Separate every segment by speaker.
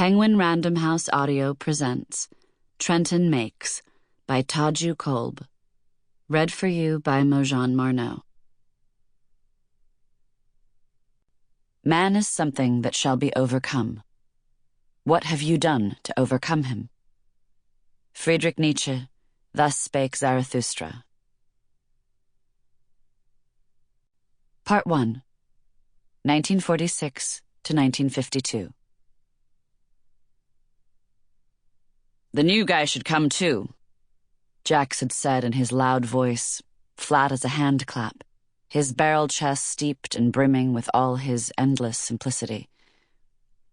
Speaker 1: Penguin Random House Audio presents Trenton Makes by Tadzio Koelb. Read for you by Mozhan Marnò. Man is something that shall be overcome. What have you done to overcome him? Friedrich Nietzsche, Thus Spake Zarathustra. Part 1, 1946 to 1952. The new guy should come too, Jax had said in his loud voice, flat as a hand clap, his barrel chest steeped and brimming with all his endless simplicity.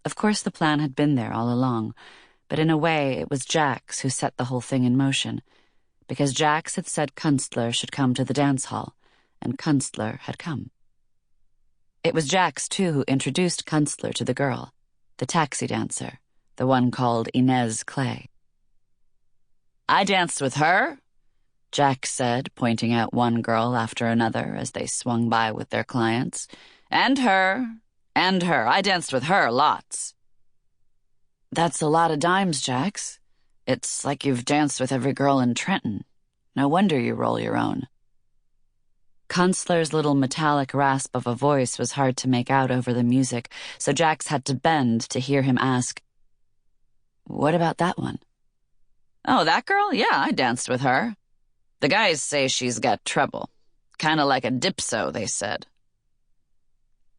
Speaker 1: Of course the plan had been there all along, but in a way it was Jax who set the whole thing in motion, because Jax had said Kunstler should come to the dance hall, and Kunstler had come. It was Jax, too, who introduced Kunstler to the girl, the taxi dancer, the one called Inez Clay. I danced with her, Jax said, pointing out one girl after another as they swung by with their clients. And her. I danced with her lots. That's a lot of dimes, Jax. It's like you've danced with every girl in Trenton. No wonder you roll your own. Kunstler's little metallic rasp of a voice was hard to make out over the music, so Jax had to bend to hear him ask, What about that one? Oh, that girl? Yeah, I danced with her. The guys say she's got trouble. Kinda like a dipso, they said.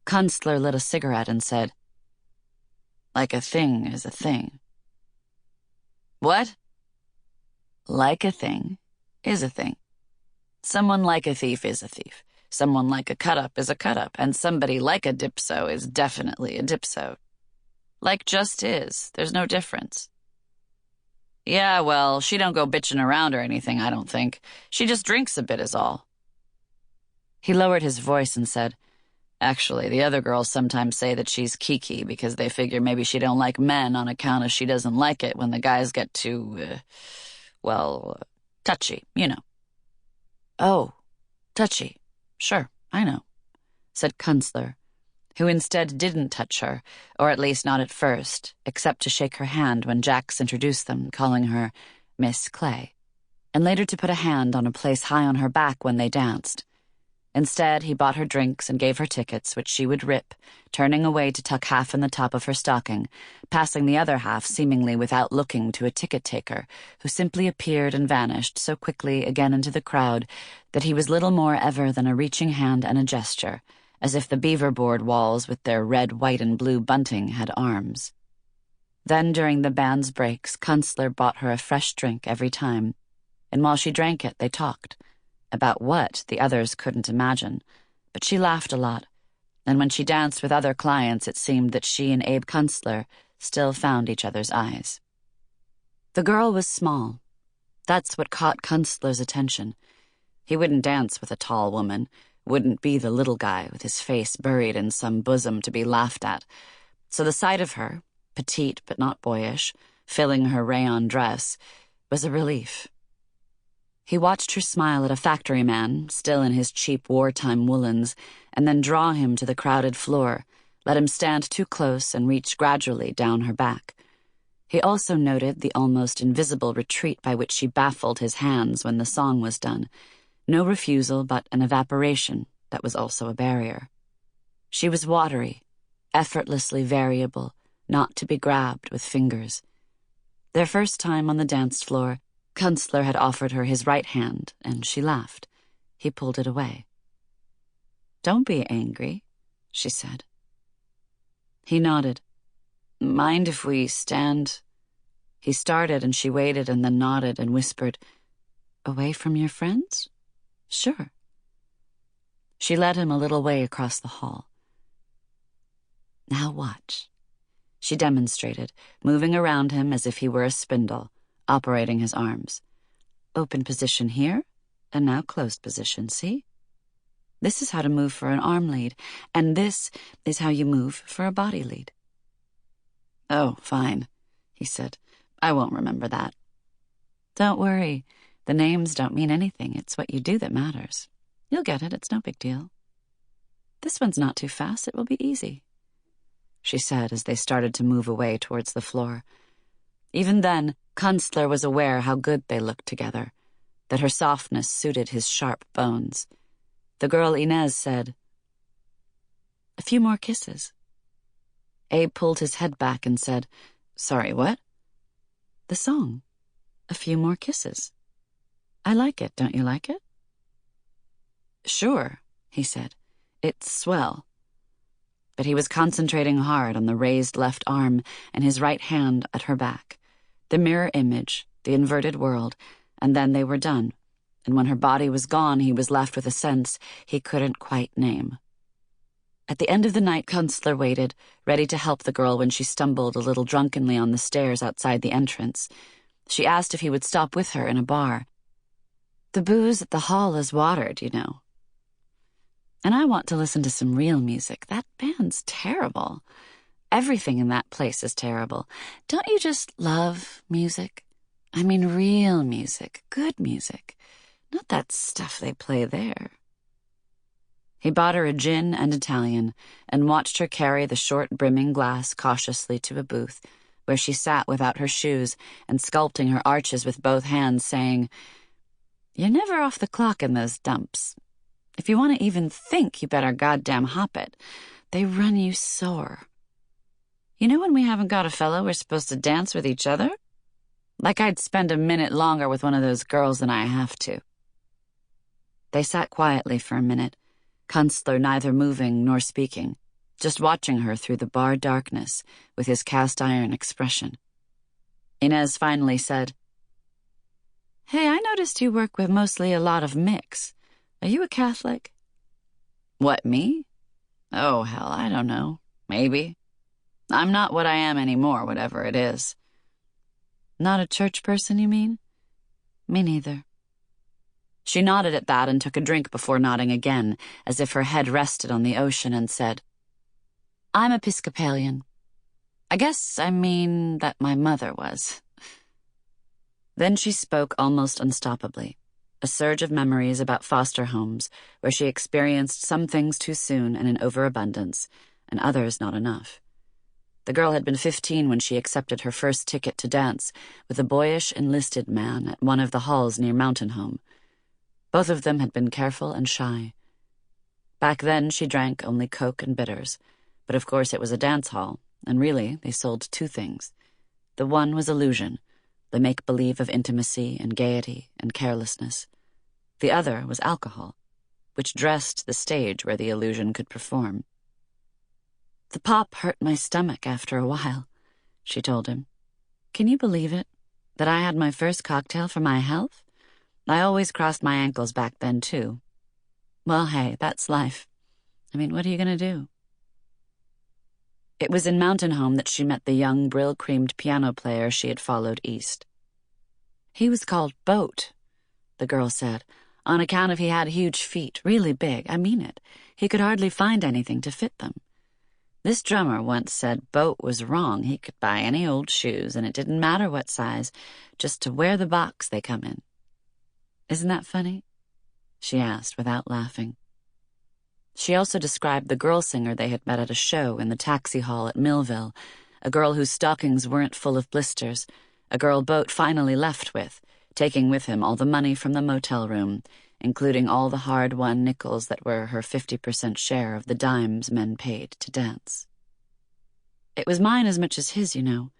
Speaker 1: Kunstler lit a cigarette and said, Like a thing is a thing. What? Like a thing is a thing. Someone like a thief is a thief. Someone like a cut-up is a cut-up, and somebody like a dipso is definitely a dipso. Like just is. There's no difference. Yeah, well, she don't go bitching around or anything, I don't think. She just drinks a bit is all. He lowered his voice and said, Actually, the other girls sometimes say that she's kiki because they figure maybe she don't like men on account of she doesn't like it when the guys get too, touchy, you know. Oh, touchy. Sure, I know, said Kunstler, who instead didn't touch her, or at least not at first, except to shake her hand when Jax introduced them, calling her Miss Clay, and later to put a hand on a place high on her back when they danced. Instead, he bought her drinks and gave her tickets, which she would rip, turning away to tuck half in the top of her stocking, passing the other half seemingly without looking to a ticket-taker, who simply appeared and vanished so quickly again into the crowd that he was little more ever than a reaching hand and a gesture, as if the beaver-board walls with their red, white, and blue bunting had arms. Then, during the band's breaks, Kunstler bought her a fresh drink every time, and while she drank it, they talked. About what, the others couldn't imagine, but she laughed a lot, and when she danced with other clients, it seemed that she and Abe Kunstler still found each other's eyes. The girl was small. That's what caught Kunstler's attention. He wouldn't dance with a tall woman, wouldn't be the little guy with his face buried in some bosom to be laughed at, so the sight of her, petite but not boyish, filling her rayon dress, was a relief. He watched her smile at a factory man, still in his cheap wartime woolens, and then draw him to the crowded floor, let him stand too close and reach gradually down her back. He also noted the almost invisible retreat by which she baffled his hands when the song was done. No refusal, but an evaporation that was also a barrier. She was watery, effortlessly variable, not to be grabbed with fingers. Their first time on the dance floor, Kunstler had offered her his right hand, and she laughed. He pulled it away. Don't be angry, she said. He nodded. Mind if we stand? He started, and she waited and then nodded and whispered, Away from your friends? Sure. She led him a little way across the hall. Now watch. She demonstrated, moving around him as if he were a spindle, operating his arms. Open position here, and now closed position, see? This is how to move for an arm lead, and this is how you move for a body lead. Oh, fine, he said. I won't remember that. Don't worry. The names don't mean anything. It's what you do that matters. You'll get it. It's no big deal. This one's not too fast. It will be easy. she said as they started to move away towards the floor. Even then, Kunstler was aware how good they looked together, that her softness suited his sharp bones. The girl Inez said, "A few more kisses." Abe pulled his head back and said, "Sorry, what?" "The song. A few more kisses. I like it, don't you like it?" "Sure," he said. "It's swell." But he was concentrating hard on the raised left arm and his right hand at her back, the mirror image, the inverted world, and then they were done, and when her body was gone he was left with a sense he couldn't quite name. At the end of the night, Kunstler waited, ready to help the girl when she stumbled a little drunkenly on the stairs outside the entrance. She asked if he would stop with her in a bar. "The booze at the hall is watered, you know. And I want to listen to some real music. That band's terrible. Everything in that place is terrible. Don't you just love music? I mean real music, good music, not that stuff they play there." He bought her a gin and Italian and watched her carry the short brimming glass cautiously to a booth, where she sat without her shoes and sculpting her arches with both hands, saying, "You're never off the clock in those dumps. If you want to even think, you better goddamn hop it. They run you sore. You know when we haven't got a fellow, we're supposed to dance with each other? Like I'd spend a minute longer with one of those girls than I have to." They sat quietly for a minute, Kunstler neither moving nor speaking, just watching her through the bar darkness with his cast-iron expression. Inez finally said, "Hey, I noticed you work with mostly a lot of mix. Are you a Catholic?" "What, me? Oh, hell, I don't know. Maybe. I'm not what I am anymore, whatever it is." "Not a church person, you mean?" "Me neither." She nodded at that and took a drink before nodding again, as if her head rested on the ocean, and said, "I'm Episcopalian. I guess I mean that my mother was." Then she spoke almost unstoppably, a surge of memories about foster homes, where she experienced some things too soon and in overabundance, and others not enough. The girl had been 15 when she accepted her first ticket to dance with a boyish enlisted man at one of the halls near Mountain Home. Both of them had been careful and shy. Back then she drank only Coke and bitters, but of course it was a dance hall, and really they sold two things. The one was illusion, the make-believe of intimacy and gaiety and carelessness. The other was alcohol, which dressed the stage where the illusion could perform. "The pop hurt my stomach after a while," she told him. "Can you believe it, that I had my first cocktail for my health? I always crossed my ankles back then, too. Well, hey, that's life. I mean, what are you going to do?" It was in Mountain Home that she met the young, brill-creamed piano player she had followed east. "He was called Boat," the girl said, "on account of he had huge feet, really big, I mean it. He could hardly find anything to fit them. This drummer once said Boat was wrong. He could buy any old shoes, and it didn't matter what size, just to wear the box they come in. Isn't that funny?" she asked without laughing. She also described the girl singer they had met at a show in the taxi hall at Millville, a girl whose stockings weren't full of blisters, a girl Boat finally left with, taking with him all the money from the motel room, including all the hard-won nickels that were her 50% share of the dimes men paid to dance. "It was mine as much as his, you know.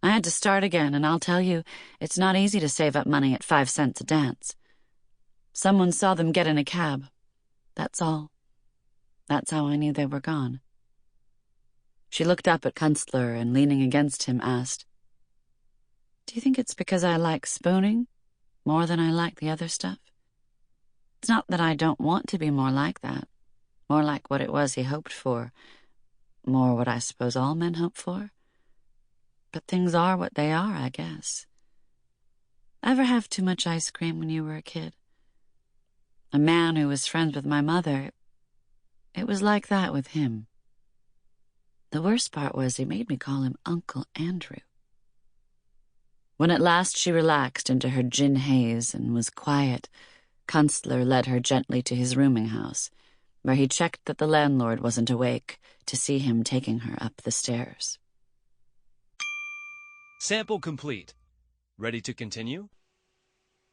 Speaker 1: I had to start again, and I'll tell you, it's not easy to save up money at 5 cents a dance. Someone saw them get in a cab. That's all. That's how I knew they were gone." She looked up at Kunstler and, leaning against him, asked, "Do you think it's because I like spooning more than I like the other stuff? It's not that I don't want to be more like that, more like what it was he hoped for, more what I suppose all men hope for. But things are what they are, I guess. Ever have too much ice cream when you were a kid? A man who was friends with my mother, it was like that with him. The worst part was he made me call him Uncle Andrew." When at last she relaxed into her gin haze and was quiet, Kunstler led her gently to his rooming house, where he checked that the landlord wasn't awake to see him taking her up the stairs.
Speaker 2: Sample complete. Ready to continue?